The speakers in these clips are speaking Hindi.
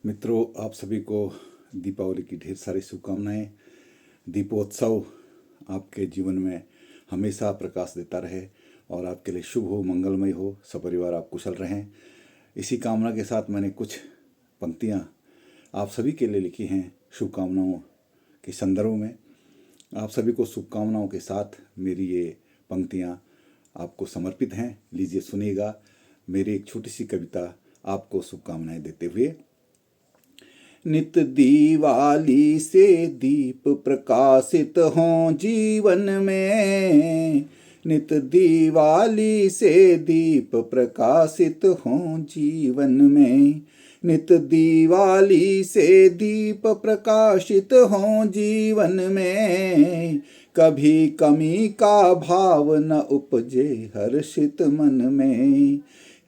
मित्रों, आप सभी को दीपावली की ढेर सारी शुभकामनाएं। दीपोत्सव आपके जीवन में हमेशा प्रकाश देता रहे और आपके लिए शुभ हो, मंगलमय हो, सपरिवार आप कुशल रहें। इसी कामना के साथ मैंने कुछ पंक्तियां आप सभी के लिए लिखी हैं शुभकामनाओं के संदर्भ में। आप सभी को शुभकामनाओं के साथ मेरी ये पंक्तियां आपको समर्पित हैं। लीजिए सुनिएगा मेरी एक छोटी सी कविता आपको शुभकामनाएं देते हुए। नित दीवाली से दीप प्रकाशित हों जीवन में, नित दीवाली से दीप प्रकाशित हों जीवन में, नित दीवाली से दीप प्रकाशित हों जीवन में, कभी कमी का भाव न उपजे हर्षित मन में,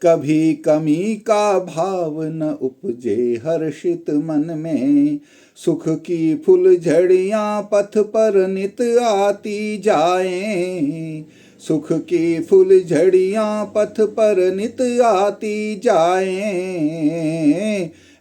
कभी कमी का भाव न उपजे हर्षित मन में, सुख की फुलझड़ियाँ पथ पर नित आती जाएं, सुख की फुलझड़ियाँ पथ पर नित आती जाएं,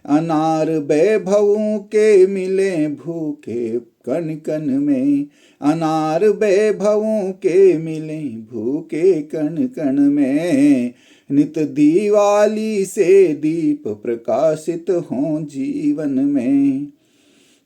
अनार वैभवों के मिले भूखे कण कण में, अनार वैभवों के मिले भूखे कण कण में, नित दीवाली से दीप प्रकाशित हों जीवन में,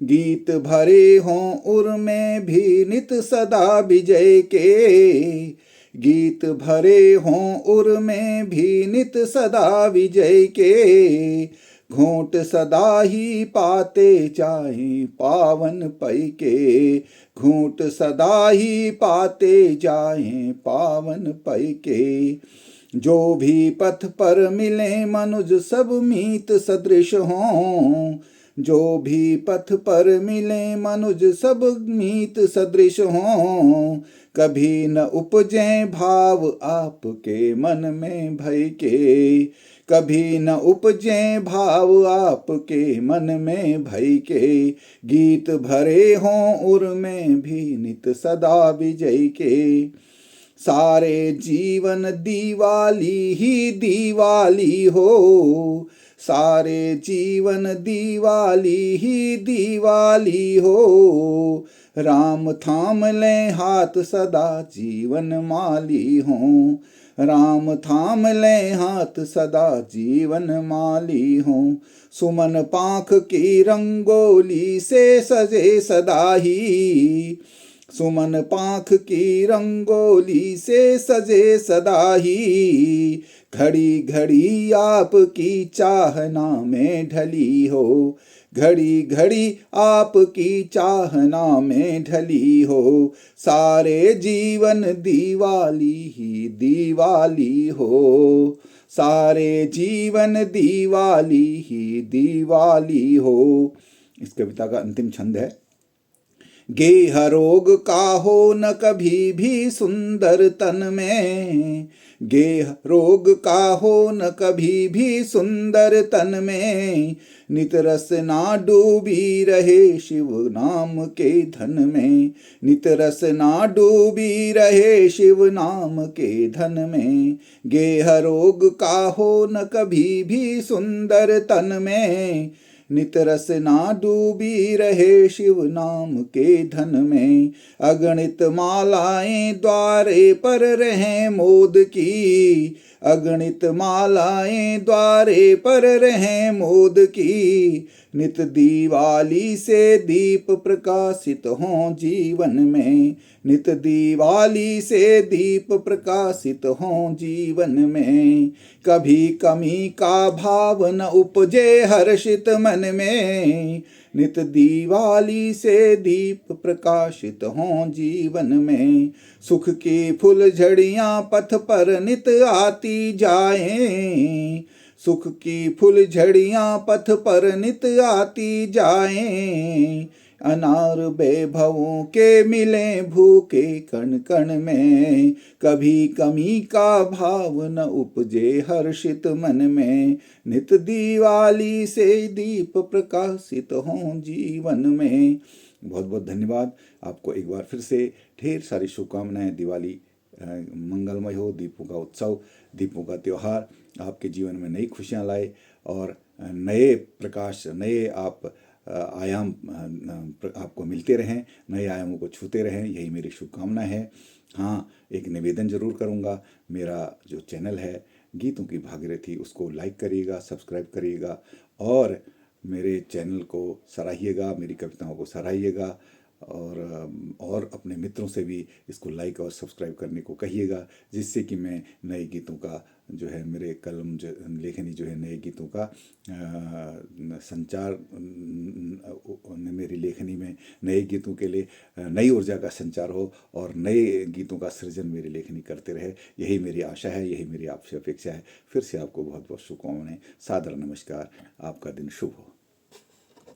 गीत भरे हों उर में भी नित सदा विजय के, गीत भरे हों उर में भी नित सदा विजय के, घोंट सदा ही पाते जाएं पावन पै के, घोंट सदा ही पाते जाएं पावन पै के, जो भी पथ पर मिले मनुज सब मीत सदृश हों, जो भी पथ पर मिले मनुज सब मीत सदृश हों, कभी न उपजे भाव आपके मन में भय के, कभी न उपजे भाव आपके मन में भय के, गीत भरे हों उर में भी नित सदा विजय के, सारे जीवन दीवाली ही दीवाली हो, सारे जीवन दीवाली ही दीवाली हो, राम थाम ले हाथ सदा जीवन माली हो, राम थाम ले हाथ सदा जीवन माली हो, सुमन पाख की रंगोली से सजे सदा ही, सुमन पाख की रंगोली से सजे सदा ही, घड़ी घड़ी आपकी चाहना में ढली हो, घड़ी घड़ी आपकी चाहना में ढली हो, सारे जीवन दीवाली ही दीवाली हो, सारे जीवन दीवाली ही दीवाली हो। इस कविता का अंतिम छंद है। गेह रोग का हो न कभी भी सुंदर तन में, गेह रोग का हो न कभी भी सुंदर तन में, नित रस ना डूबी रहे शिव नाम के धन में, नित रस ना डूबी रहे शिव नाम के धन में, गेह रोग का हो न कभी भी सुंदर तन में, नित रस ना डूबी रहे शिव नाम के धन में, अगणित मालाएं द्वारे पर रहें मोद की, अगणित मालाएं द्वारे पर रहें मोद की, नित दीवाली से दीप प्रकाशित हों जीवन में, नित दीवाली से दीप प्रकाशित हों जीवन में, कभी कमी का भाव न उपजे हर्षित मन में, नित दीवाली से दीप प्रकाशित हों जीवन में, सुख की फुलझड़ियाँ पथ पर नित आती जाएं, सुख की फुलझड़ियाँ पथ पर नित आती जाएं, अनार वैभवों के मिले भूखे कण कण में, कभी कमी का भाव न उपजे हर्षित मन में, नित दीवाली से दीप प्रकाशित हों जीवन में। बहुत बहुत धन्यवाद। आपको एक बार फिर से ढेर सारी शुभकामनाएं। दिवाली मंगलमय हो, दीपों का उत्सव, दीपों का त्यौहार आपके जीवन में नई खुशियां लाए और नए प्रकाश, नए आप आयाम आपको मिलते रहें, नए आयामों को छूते रहें, यही मेरी शुभकामना है। हाँ, एक निवेदन ज़रूर करूँगा, मेरा जो चैनल है गीतों की भागीरथी, उसको लाइक करिएगा, सब्सक्राइब करिएगा और मेरे चैनल को सराहिएगा, मेरी कविताओं को सराहिएगा और अपने मित्रों से भी इसको लाइक और सब्सक्राइब करने को कहिएगा, जिससे कि मैं नए गीतों का जो है, मेरे कलम जो लेखनी जो है नए गीतों का संचार, मेरी लेखनी में नए गीतों के लिए नई ऊर्जा का संचार हो और नए गीतों का सृजन मेरी लेखनी करते रहे, यही मेरी आशा है, यही मेरी आपसे अपेक्षा है। फिर से आपको बहुत बहुत शुभकामनाएं, सादर नमस्कार, आपका दिन शुभ हो।